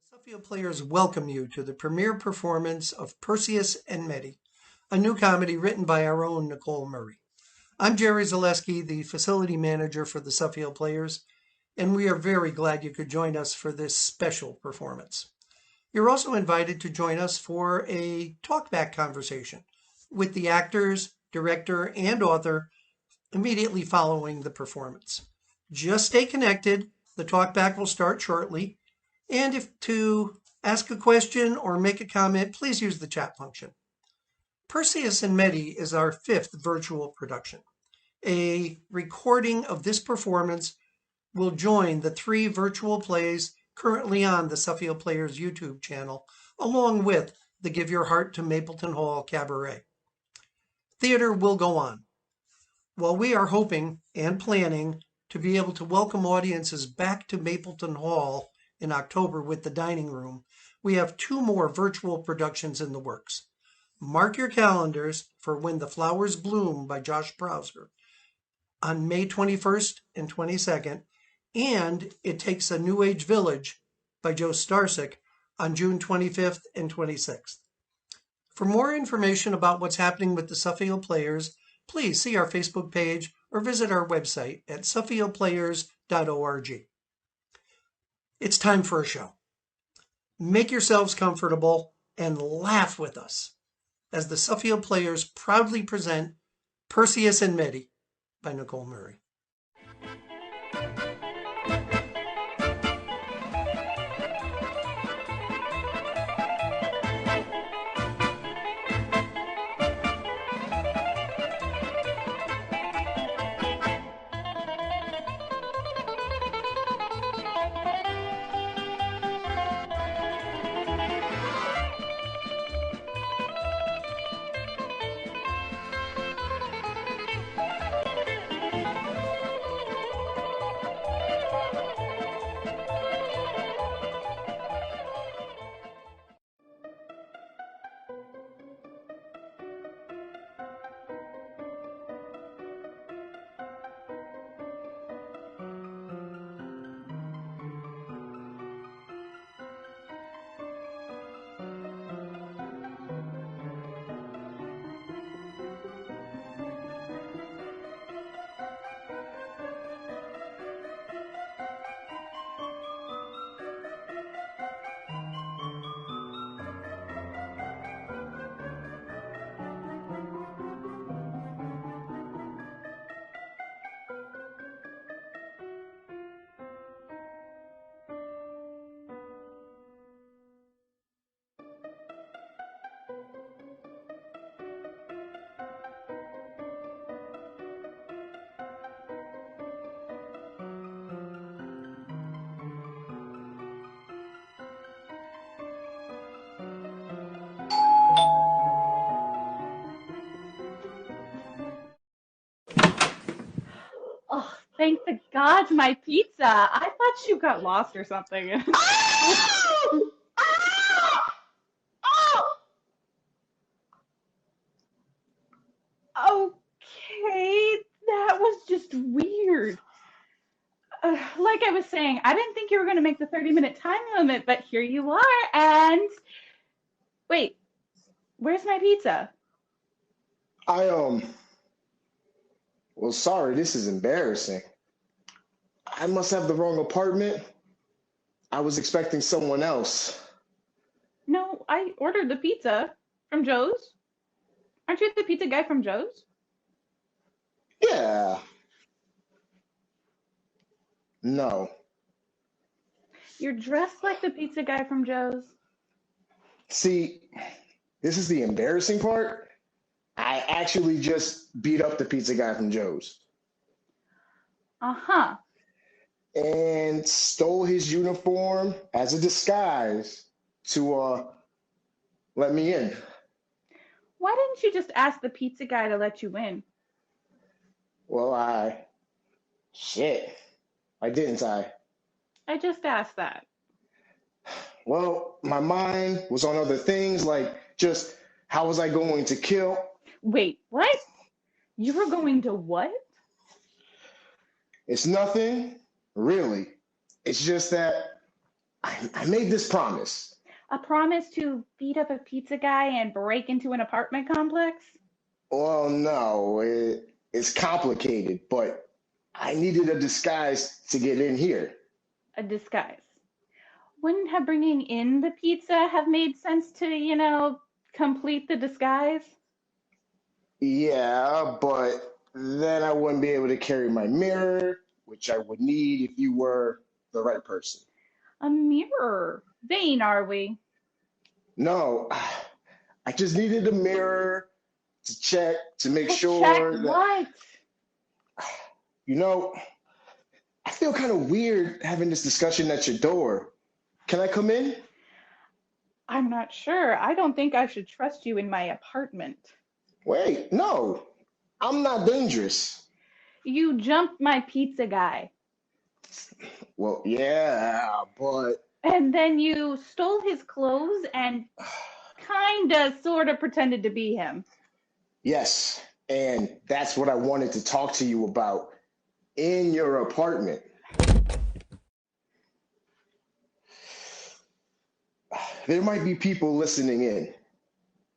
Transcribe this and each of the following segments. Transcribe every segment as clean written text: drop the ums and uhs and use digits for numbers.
Suffield Players welcome you to the premiere performance of Perseus and Medi, a new comedy written by our own Nicole Murray. I'm Jerry Zaleski, the facility manager for the Suffield Players, and we are very glad you could join us for this special performance. You're also invited to join us for a talkback conversation with the actors, director, and author immediately following the performance. Just stay connected. The talkback will start shortly. And if to ask a question or make a comment, please use the chat function. Perseus and Medi is our fifth virtual production. A recording of this performance will join the 3 virtual plays currently on the Suffield Players YouTube channel, along with the Give Your Heart to Mapleton Hall Cabaret. Theater will go on. While we are hoping and planning to be able to welcome audiences back to Mapleton Hall in October with the dining room, we have 2 more virtual productions in the works. Mark your calendars for When the Flowers Bloom by Josh Browser on May 21st and 22nd, and It Takes a New Age Village by Joe Starsick on June 25th and 26th. For more information about what's happening with the Suffield Players, please see our Facebook page or visit our website at suffieldplayers.org. It's time for a show. Make yourselves comfortable and laugh with us as the Suffield Players proudly present Perseus and Medi by Nicole Murray. Oh, thank the gods, my pizza. I thought you got lost or something. Oh! Oh! Oh! Okay, that was just weird. Like I was saying, I didn't think you were going to make the 30-minute time limit, but here you are. And wait, where's my pizza? Well, sorry, this is embarrassing. I must have the wrong apartment. I was expecting someone else. No, I ordered the pizza from Joe's. Aren't you the pizza guy from Joe's? Yeah. No. You're dressed like the pizza guy from Joe's. See, this is the embarrassing part. I actually just beat up the pizza guy from Joe's. Uh-huh. And stole his uniform as a disguise to let me in. Why didn't you just ask the pizza guy to let you in? Well, shit. Why didn't I? I just asked that. Well, my mind was on other things, like just how was I going to kill? Wait, what? You were going to what? It's nothing, really. It's just that I made this promise. A promise to beat up a pizza guy and break into an apartment complex? Well, no, it's complicated, but I needed a disguise to get in here. A disguise. Wouldn't have bringing in the pizza have made sense to, complete the disguise? Yeah, but then I wouldn't be able to carry my mirror, which I would need if you were the right person. A mirror. Vain, are we? No, I just needed a mirror to check to make To check sure that, what? you know, I feel kind of weird having this discussion at your door. Can I come in? I'm not sure. I don't think I should trust you in my apartment. Wait, no, I'm not dangerous. You jumped my pizza guy. Well, yeah, but And then you stole his clothes and kinda, sorta pretended to be him. yes, and that's what I wanted to talk to you about in your apartment. There might be people listening in.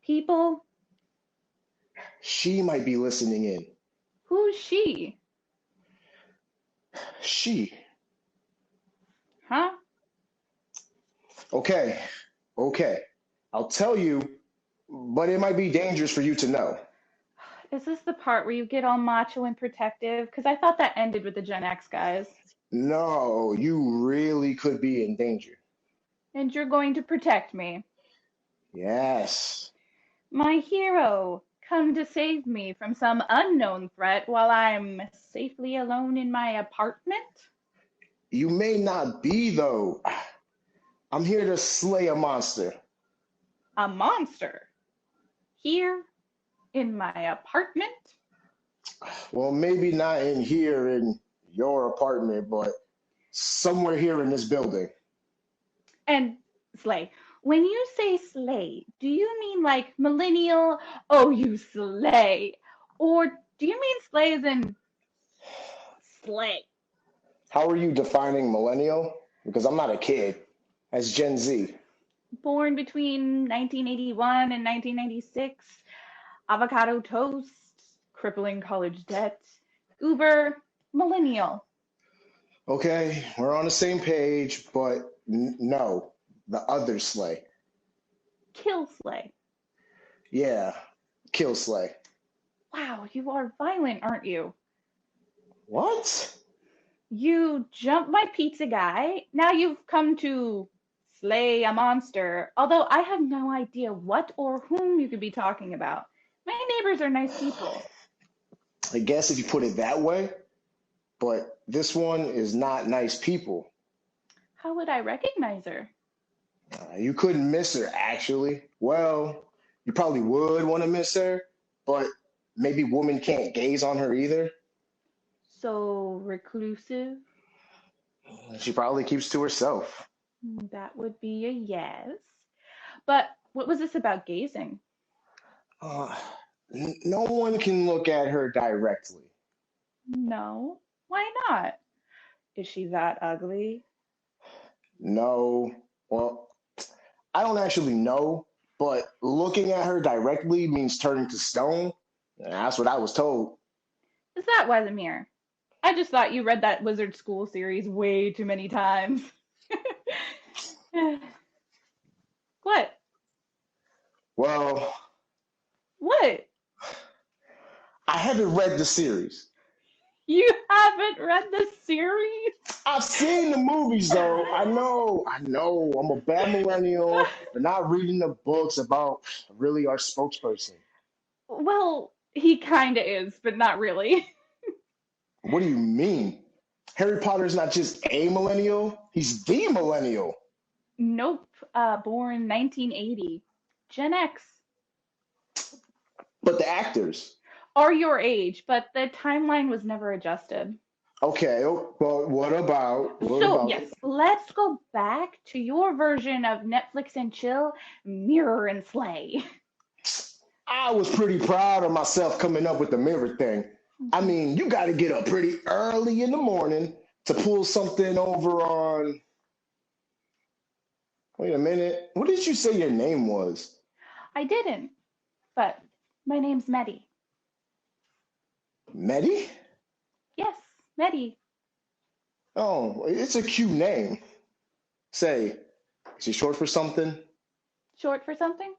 People? She might be listening in. Who's she? She. Huh? Okay, okay. I'll tell you, but it might be dangerous for you to know. Is this the part where you get all macho and protective? Because I thought that ended with the Gen X guys. No, you really could be in danger. And you're going to protect me. Yes. My hero, come to save me from some unknown threat while I'm safely alone in my apartment? You may not be, though. I'm here to slay a monster. A monster? Here? In my apartment? Well, maybe not in here in your apartment, but somewhere here in this building. And slay. When you say slay, do you mean like millennial? Oh, you slay. Or do you mean slay as in slay? How are you defining millennial? Because I'm not a kid. That's Gen Z. Born between 1981 and 1996, avocado toast, crippling college debt, uber, millennial, Okay, we're on the same page, but no, the other slay. kill slay. Yeah, kill slay. Wow, you are violent, aren't you? What? You jumped my pizza guy. Now you've come to slay a monster. Although I have no idea what or whom you could be talking about. My neighbors are nice people. I guess if you put it that way, but this one is not nice people. How would I recognize her? You couldn't miss her, actually. Well, you probably would want to miss her, but maybe women can't gaze on her either. So reclusive? She probably keeps to herself. That would be a yes. But what was this about gazing? Uh, no one can look at her directly. No. Why not? Is she that ugly? No, well, I don't actually know, but looking at her directly means turning to stone. That's what I was told. Is that why the mirror? I just thought you read that Wizard School series way too many times. What? Well, What? I haven't read the series. You haven't read the series? I've seen the movies though. I know. I'm a bad millennial for not reading the books about really our spokesperson. Well, he kinda is, but not really. What do you mean? Harry Potter's not just a millennial, he's the millennial. Nope. Born 1980. Gen X. But the actors. Are your age, but the timeline was never adjusted. Okay, well, So, yes, let's go back to your version of Netflix and chill, mirror and slay. I was pretty proud of myself coming up with the mirror thing. I mean, you got to get up pretty early in the morning to pull something over on. Wait a minute. What did you say your name was? I didn't, but my name's Medi. Medi? Yes, Medi. Oh, it's a cute name. Say, is it short for something? Short for something?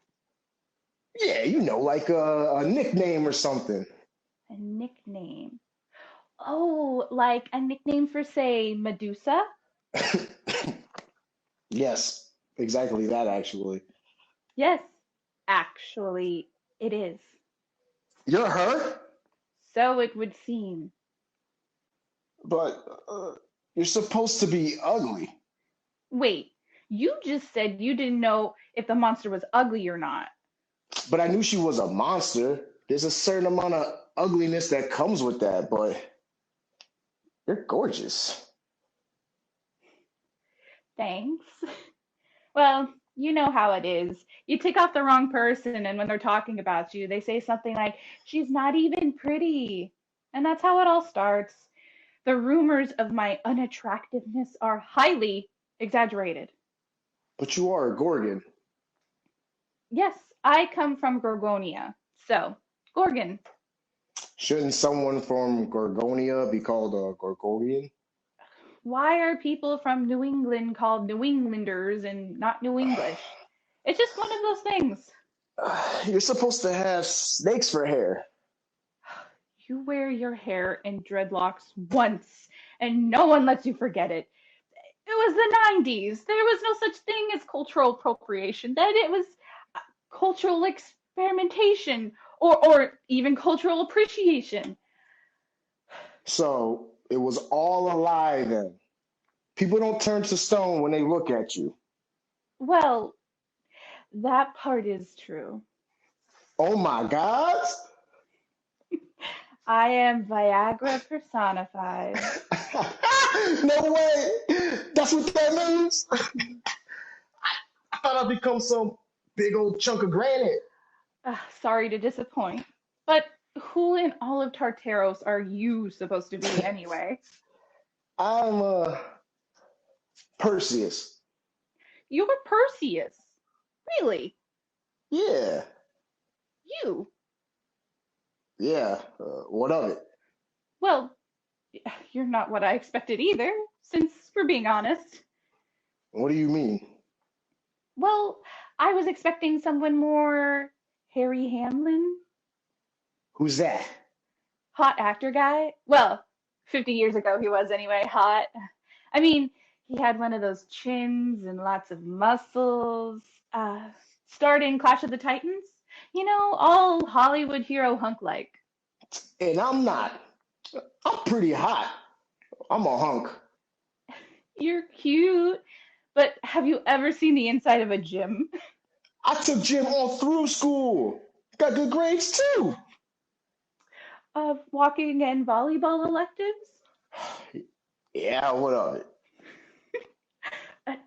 Yeah, like a nickname or something. A nickname. Oh, like a nickname for, say, Medusa? Yes, exactly that, actually. Yes, actually, it is. You're her? So it would seem. But you're supposed to be ugly. Wait, you just said you didn't know if the monster was ugly or not. But I knew she was a monster. There's a certain amount of ugliness that comes with that, but you're gorgeous. Thanks. Well, you know how it is. You tick off the wrong person, and when they're talking about you, they say something like, she's not even pretty. And that's how it all starts. The rumors of my unattractiveness are highly exaggerated. But you are a Gorgon. Yes, I come from Gorgonia. So, Gorgon. Shouldn't someone from Gorgonia be called a Gorgonian? Why are people from New England called New Englanders and not New English? It's just one of those things. You're supposed to have snakes for hair. You wear your hair in dreadlocks once, and no one lets you forget it. It was the 90s. There was no such thing as cultural appropriation. Then it was cultural experimentation or even cultural appreciation. So it was all a lie then. People don't turn to stone when they look at you. Well, that part is true. Oh my God! I am Viagra personified. No way! That's what that means? I thought I'd become some big old chunk of granite. Sorry to disappoint. But who in all of Tartaros are you supposed to be anyway? I'm Perseus. You're Perseus. Really? Yeah, You? yeah. What of it? Well, you're not what I expected either, since we're being honest. What do you mean? Well, I was expecting someone more Harry Hamlin, Who's that? hot actor guy. Well, 50 years ago he was anyway, hot. I mean, he had one of those chins and lots of muscles. Starred in Clash of the Titans. You know, all Hollywood hero hunk like. And I'm not. I'm pretty hot. I'm a hunk. You're cute, but have you ever seen the inside of a gym? I took gym all through school. Got good grades too. Walking and volleyball electives? Yeah, what of it?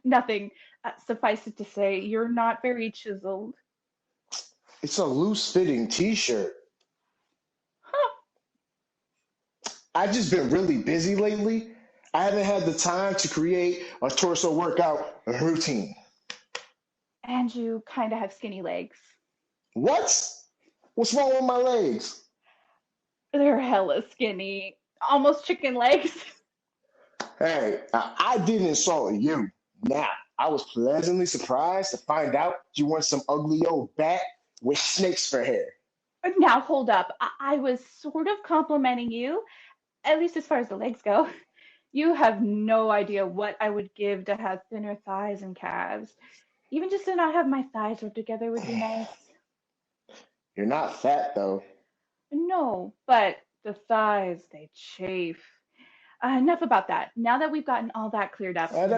Nothing. Suffice it to say, you're not very chiseled. It's a loose fitting t shirt. Huh. I've just been really busy lately. I haven't had the time to create a torso workout routine. And you kind of have skinny legs. What? What's wrong with my legs? They're hella skinny. Almost chicken legs. Hey, I didn't insult you. Now, I was pleasantly surprised to find out you weren't some ugly old bat with snakes for hair. Now, hold up. I was sort of complimenting you, at least as far as the legs go. You have no idea what I would give to have thinner thighs and calves. Even just to not have my thighs rubbed together would be nice. You're not fat, though. No, but the thighs, they chafe. Enough about that. Now that we've gotten all that cleared up, No,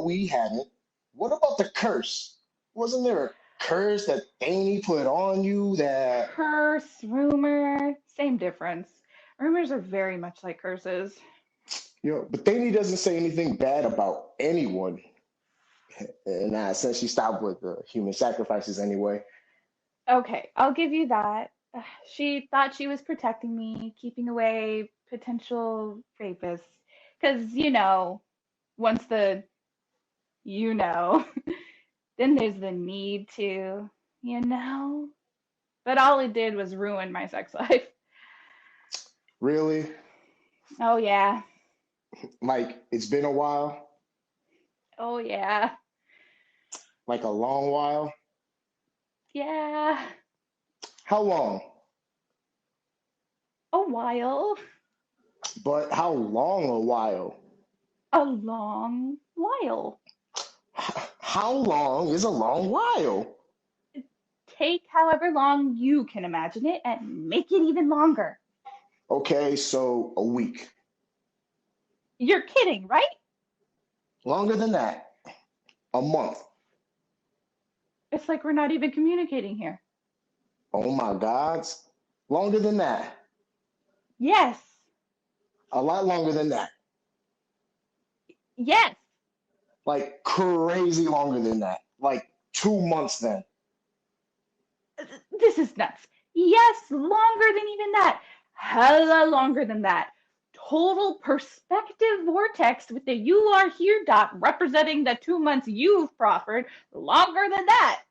we haven't. What about the curse? Wasn't there a curse that Danny put on you that. curse, rumor, same difference. Rumors are very much like curses. But Danny doesn't say anything bad about anyone. And since she stopped with the human sacrifices anyway. Okay, I'll give you that. She thought she was protecting me, keeping away potential rapists. Because, once the, you know. Then there's the need to, you know. But all it did was ruin my sex life. Really? Oh, yeah. Like it's been a while? Oh, yeah. Like a long while? Yeah. How long? A while. But how long a while? A long while. How long is a long while? Take however long you can imagine it and make it even longer. Okay, so a week. You're kidding, right? Longer than that. A month. It's like we're not even communicating here. Oh my gods. Longer than that. Yes. A lot longer than that. Yes. Like crazy longer than that. Like 2 months then. This is nuts. Yes, longer than even that. Hella longer than that. Total perspective vortex with the you are here dot representing the 2 months you've proffered. Longer than that.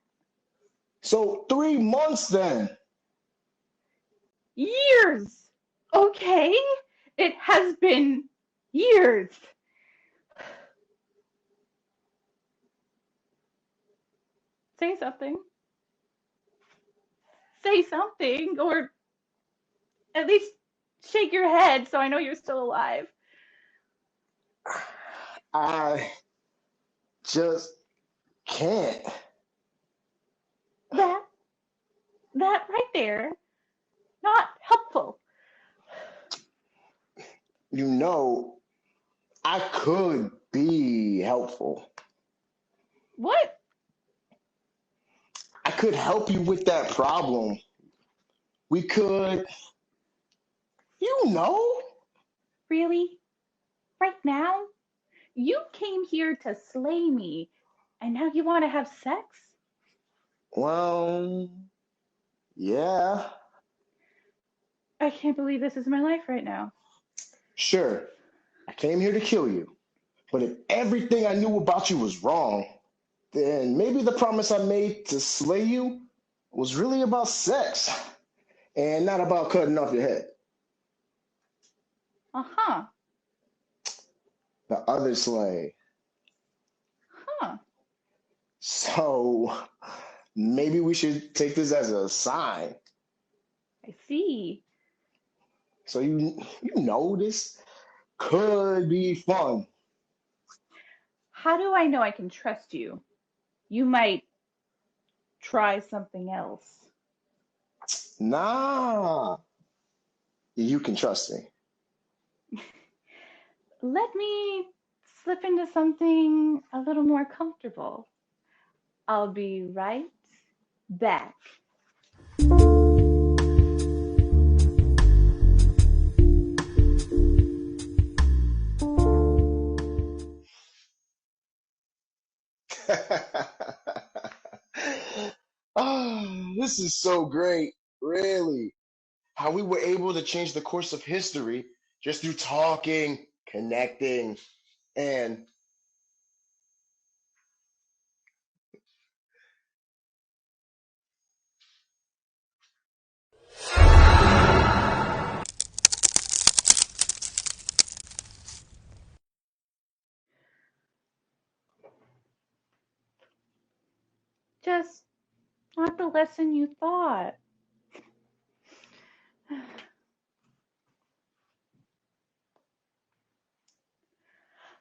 So 3 months then. Years. Okay. It has been years. Say something. Say something, or at least shake your head so I know you're still alive. I just can't. That, that right there, not helpful. You know, I could be helpful. What? I could help you with that problem. We could, you know. Really? Right now? You came here to slay me, and now you want to have sex? Well, yeah, I can't believe this is my life right now. sure. I came here to kill you. But if everything I knew about you was wrong, then maybe the promise I made to slay you was really about sex and not about cutting off your head. Uh-huh. The other slay. Huh. So maybe we should take this as a sign. I see. So you know this could be fun. How do I know I can trust you? You might try something else. Nah, you can trust me. Let me slip into something a little more comfortable. I'll be right back. Oh, this is so great, really. How we were able to change the course of history just through talking, connecting, and Just not the lesson you thought.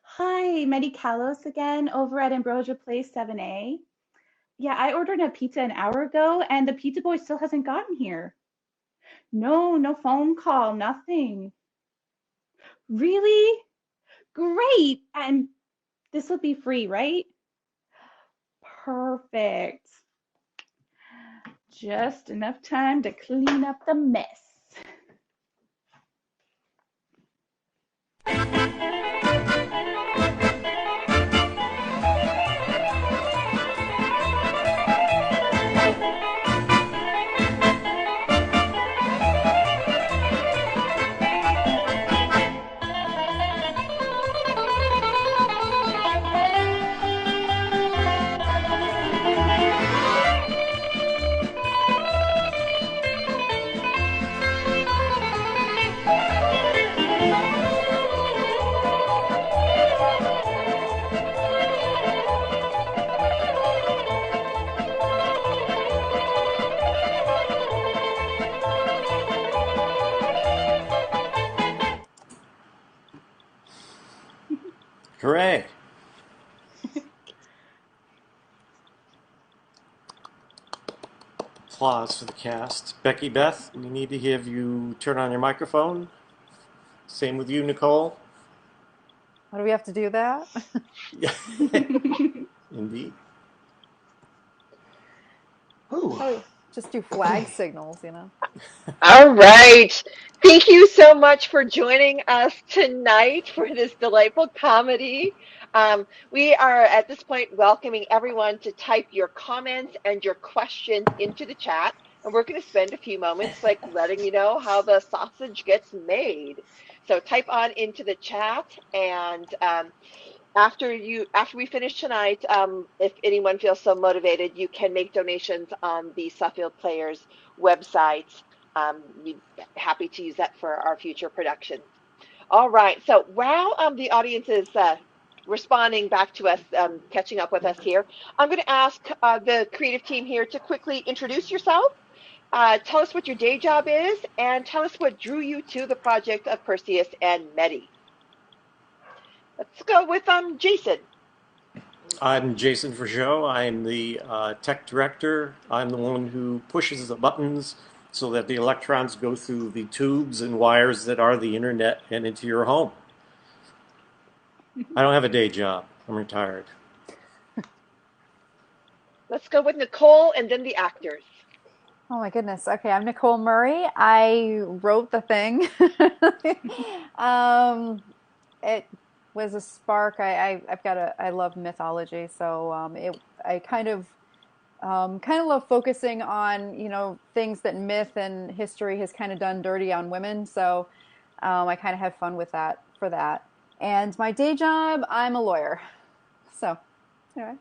Hi, Medi again over at Ambrosia Place 7A. Yeah, I ordered a pizza an hour ago and the pizza boy still hasn't gotten here. No, no phone call, nothing. Really? Great. And this will be free, right? Perfect. Just enough time to clean up the mess. Hooray! Applause for the cast. Becky Beth, we need to have you turn on your microphone. Same with you, Nicole. What do we have to do that? Indeed. Whew. Oh, just do flag signals, All right. Thank you so much for joining us tonight for this delightful comedy. We are at this point welcoming everyone to type your comments and your questions into the chat. And we're going to spend a few moments like letting you know how the sausage gets made. So type on into the chat, and after we finish tonight, if anyone feels so motivated, you can make donations on the Suffield Players website. We'd be happy to use that for our future productions. All right. So while the audience is responding back to us, catching up with us here, I'm going to ask the creative team here to quickly introduce yourself. Tell us what your day job is, and tell us what drew you to the project of Perseus and Medi. Let's go with Jason. I'm Jason Vergeau. I'm the tech director. I'm the one who pushes the buttons so that the electrons go through the tubes and wires that are the internet and into your home. I don't have a day job. I'm retired. Let's go with Nicole and then the actors. Oh my goodness. Okay, I'm Nicole Murray. I wrote the thing. It was a spark. I love mythology, so I kind of love focusing on things that myth and history has kind of done dirty on women. So I kind of had fun with that for that. And my day job, I'm a lawyer. So anyway.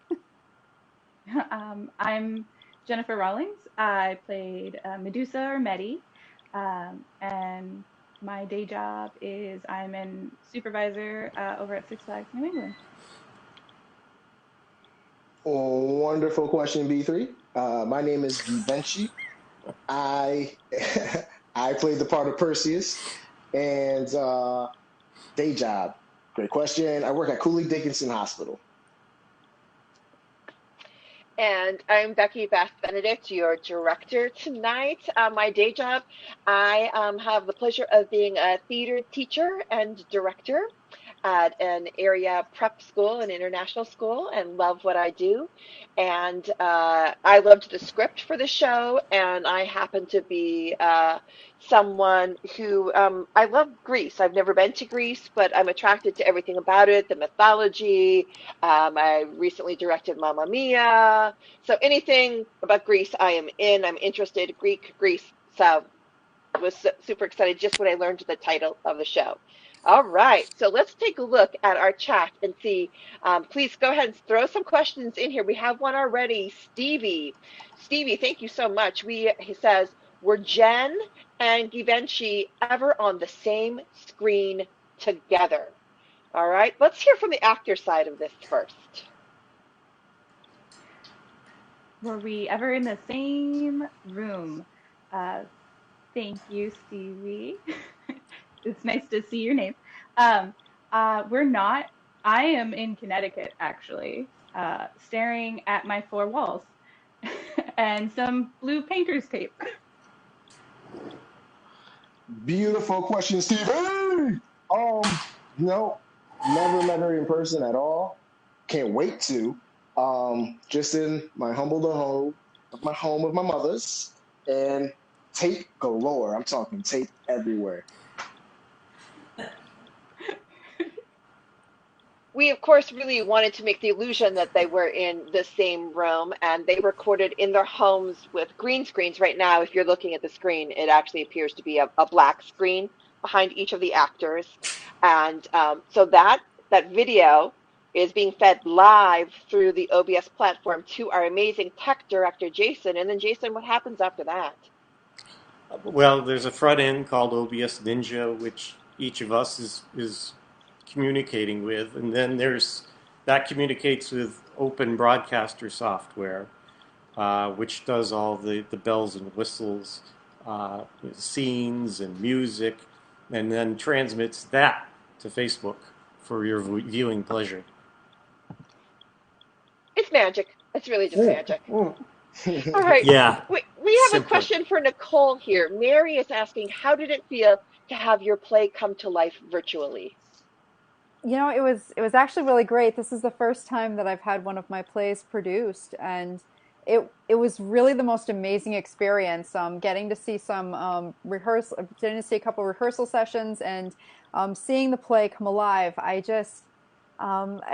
I'm Jennifer Rawlings. I played Medusa or Medi, and my day job is I'm an supervisor over at Six Flags New England. Wonderful question, B3. My name is Givenchy. I I played the part of Perseus, and day job. Great question. I work at Cooley Dickinson Hospital. And I'm Becky Beth Benedict, your director tonight. My day job, I have the pleasure of being a theater teacher and director at an area prep school, an international school, and love what I do. And I loved the script for the show, and I happen to be someone who I love Greece. I've never been to Greece, but I'm attracted to everything about it, the mythology. I recently directed Mamma Mia. So anything about Greece, I am in. I'm interested. Greece. So I was super excited just when I learned the title of the show. All right, so let's take a look at our chat and see. Please go ahead and throw some questions in here. We have one already. Stevie, thank you so much. He says, were Jen and Givenchy ever on the same screen together? All right, let's hear from the actor side of this first. Were we ever in the same room? Thank you, Stevie. It's nice to see your name. We're not. I am in Connecticut, actually, staring at my four walls and some blue painter's tape. Beautiful question, Steve. No, never met her in person at all. Can't wait to. Just in my home of my mother's, and tape galore. I'm talking tape everywhere. We, of course, really wanted to make the illusion that they were in the same room, and they recorded in their homes with green screens. Right now, if you're looking at the screen, it actually appears to be a black screen behind each of the actors. And so that video is being fed live through the OBS platform to our amazing tech director, Jason. And then, Jason, what happens after that? Well, there's a front end called OBS Ninja, which each of us is communicating with, and then that communicates with open broadcaster software, which does all the bells and whistles, scenes and music, and then transmits that to Facebook for your viewing pleasure. It's magic. It's really just Mm, magic. mm. All right. Yeah, We have a simply. question for Nicole here. Mary is asking, how did it feel to have your play come to life virtually? It was actually really great. This is the first time that I've had one of my plays produced, and it was really the most amazing experience. Getting to see some getting to see a couple rehearsal sessions, and seeing the play come alive.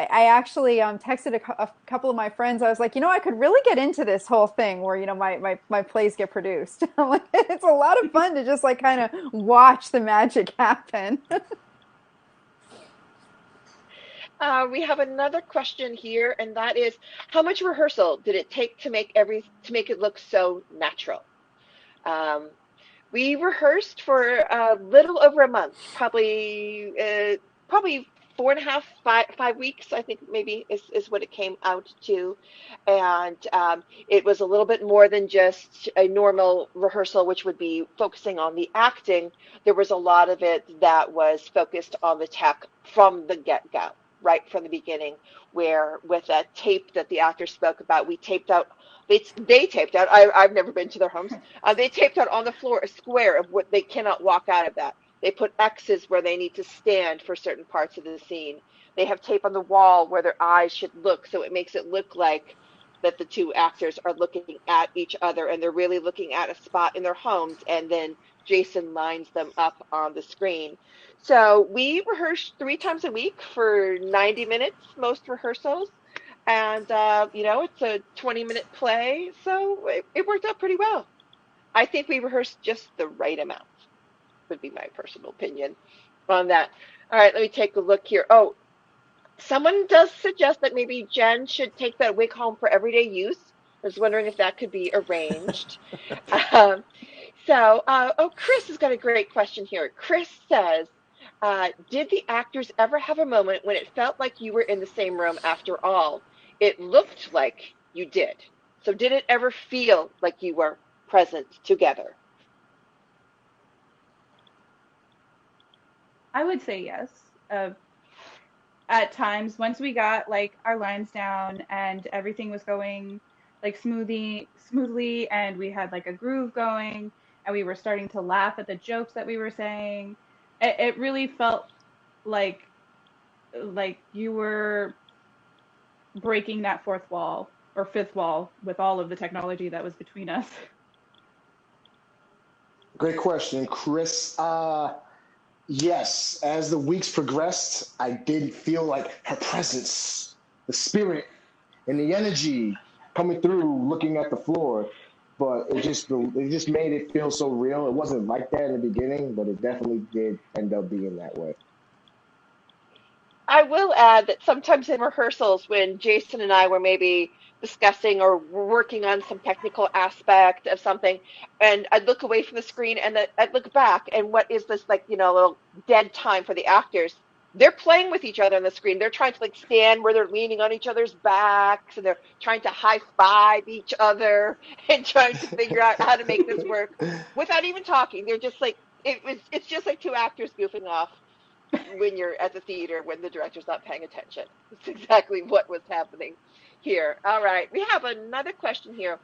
I actually texted a couple of my friends. I was like, I could really get into this whole thing where my plays get produced. I'm like, it's a lot of fun to just like kind of watch the magic happen. We have another question here, and that is, how much rehearsal did it take to make it look so natural? Um, we rehearsed for a little over a month, probably 4.5, 5 weeks, I think maybe is what it came out to. And it was a little bit more than just a normal rehearsal, which would be focusing on the acting. There was a lot of it that was focused on the tech from the get-go, right from the beginning, where with that tape that the actor spoke about, we taped out. They taped out. I've never been to their homes. They taped out on the floor a square of what they cannot walk out of that. They put X's where they need to stand for certain parts of the scene. They have tape on the wall where their eyes should look, so it makes it look like that the two actors are looking at each other and they're really looking at a spot in their homes, and then Jason lines them up on the screen. So we rehearse 3 times a week for 90 minutes, most rehearsals. And, it's a 20-minute play, so it worked out pretty well. I think we rehearsed just the right amount, would be my personal opinion on that. All right, let me take a look here. Oh, someone does suggest that maybe Jen should take that wig home for everyday use. I was wondering if that could be arranged. Um, Chris has got a great question here. Chris says, did the actors ever have a moment when it felt like you were in the same room after all? It looked like you did. So did it ever feel like you were present together? I would say yes. Uh, at times, once we got like our lines down and everything was going like smoothly, and we had like a groove going, and we were starting to laugh at the jokes that we were saying, it really felt like you were breaking that fourth wall or fifth wall with all of the technology that was between us. Great question, Chris. Yes, as the weeks progressed, I did feel like her presence, the spirit, and the energy coming through, looking at the floor. But it just made it feel so real. It wasn't like that in the beginning, but it definitely did end up being that way. I will add that sometimes in rehearsals, when Jason and I were maybe discussing or working on some technical aspect of something, and I'd look away from the screen and then I'd look back, and what is this, like, little dead time for the actors? They're playing with each other on the screen. They're trying to like stand where they're leaning on each other's backs, and they're trying to high five each other and trying to figure out how to make this work without even talking. They're just like it's just like two actors goofing off when you're at the theater when the director's not paying attention. That's exactly what was happening here. All right, we have another question here.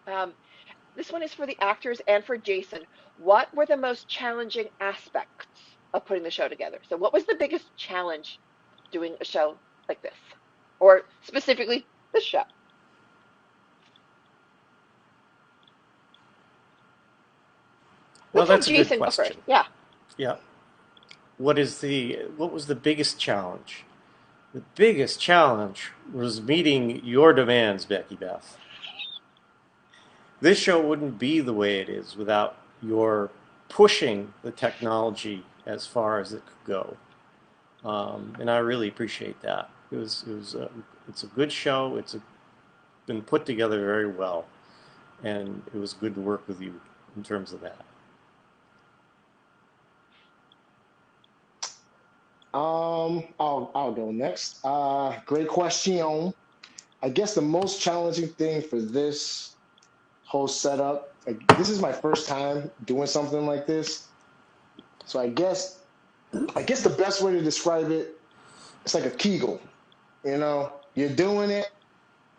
Um, this one is for the actors and for Jason. What were the most challenging aspects of putting the show together? So, what was the biggest challenge doing a show like this, or specifically this show? Well, Let's have that's a good Jason go first. question. Yeah. Yeah. What was the biggest challenge? The biggest challenge was meeting your demands, Becky Beth. This show wouldn't be the way it is without your pushing the technology as far as it could go, and I really appreciate that. It's a good show. Been put together very well, and it was good to work with you in terms of that. I'll go next. Great question. I guess the most challenging thing for this whole setup, like, this is my first time doing something like this, so I guess the best way to describe it, it's like a Kegel. You're doing it,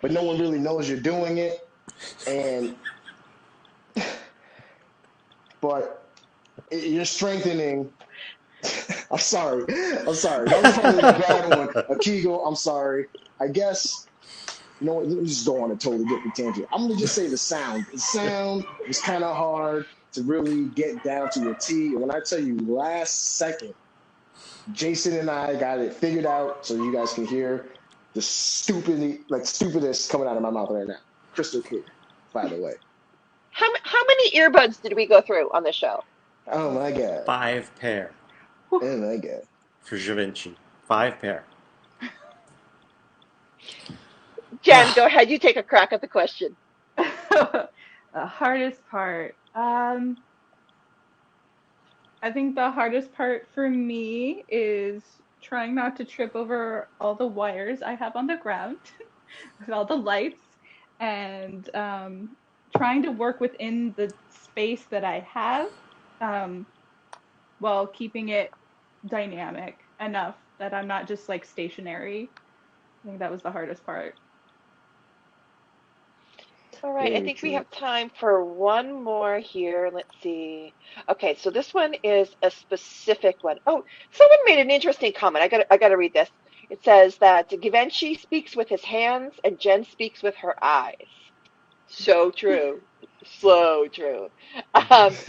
but no one really knows you're doing it, and but you're strengthening. I'm sorry. I'm sorry. That was probably a bad one. A Kegel. I'm sorry. I guess. You know what? Let me just go on a totally different tangent. I'm gonna just say the sound. The sound was kind of hard to really get down to a T. And when I tell you last second, Jason and I got it figured out, so you guys can hear the stupidest coming out of my mouth right now. Crystal clear, by the way. How many earbuds did we go through on the show? Oh my god. 5 pair Oh my god. for Da Vinci. 5 pair. Jen, go ahead. You take a crack at the question. The hardest part. I think the hardest part for me is trying not to trip over all the wires I have on the ground with all the lights and trying to work within the space that I have um, while keeping it dynamic enough that I'm not just like stationary. I think that was the hardest part. All right, I Very think we true. have time for one more here. Let's see. Okay, so this one is a specific one. Oh, someone made an interesting comment. I got to read this. It says that Givenchy speaks with his hands and Jen speaks with her eyes. So true. So true. Um,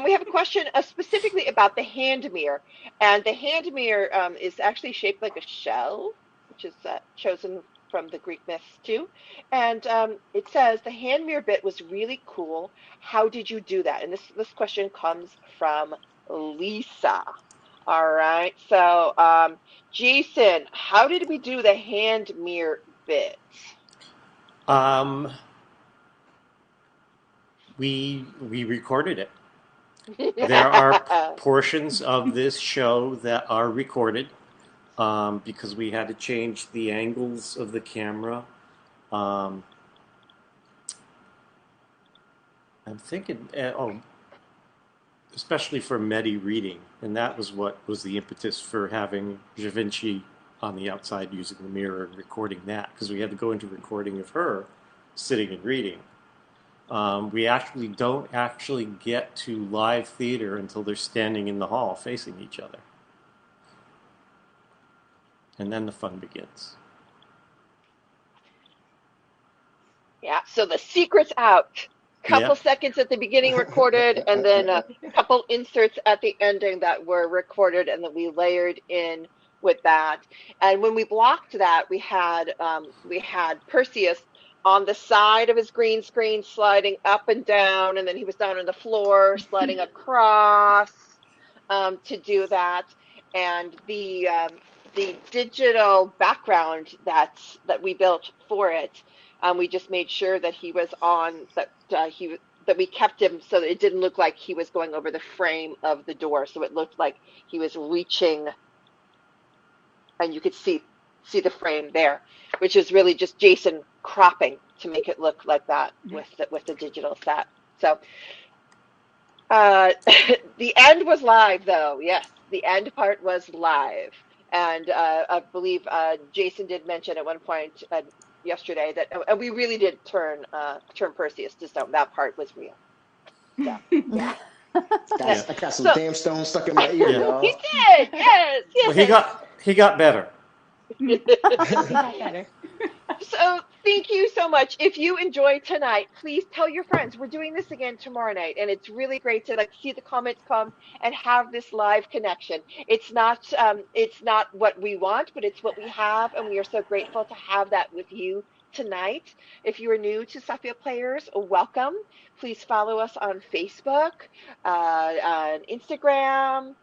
we have a question specifically about the hand mirror. And the hand mirror is actually shaped like a shell, which is chosen from the Greek myths too. And it says the hand mirror bit was really cool. How did you do that? And this question comes from Lisa. All right. So, Jason, how did we do the hand mirror bit? Um, we recorded it. There are portions of this show that are recorded because we had to change the angles of the camera. Um, I'm thinking, especially for Medi reading, and that was what was the impetus for having Da Vinci on the outside using the mirror and recording that, because we had to go into recording of her sitting and reading. We actually don't actually get to live theater until they're standing in the hall facing each other. And then the fun begins. Yeah, so the secret's out. Couple Yep. seconds at the beginning recorded, and then a couple inserts at the ending that were recorded, and then we layered in with that. And when we blocked that, we had Perseus on the side of his green screen sliding up and down, and then he was down on the floor sliding across to do that. And the digital background that we built for it, we just made sure that he was on that we kept him so that it didn't look like he was going over the frame of the door. So it looked like he was reaching, and you could see the frame there, which is really just Jason cropping to make it look like that with the digital set. So uh, the end was live, though. Yes, the end part was live. And I believe Jason did mention at one point yesterday that and we really did turn Perseus to stone. That part was real. So yeah, Yeah. I got some so damn stones stuck in my ear, Yeah. he y'all. did. Yes, Well, he yes. got better. He got better. So thank you so much. If you enjoyed tonight, please tell your friends. We're doing this again tomorrow night, and it's really great to like see the comments come and have this live connection. It's not what we want, but it's what we have, and we are so grateful to have that with you tonight. If you are new to Sophia Players, welcome. Please follow us on Facebook, on Instagram.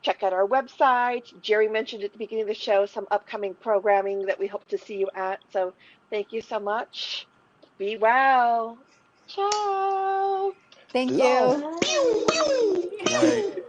Check out our website. Jerry mentioned at the beginning of the show some upcoming programming that we hope to see you at. So thank you so much. Be well. Ciao. Thank Love. you. Pew, Bye. pew. Right.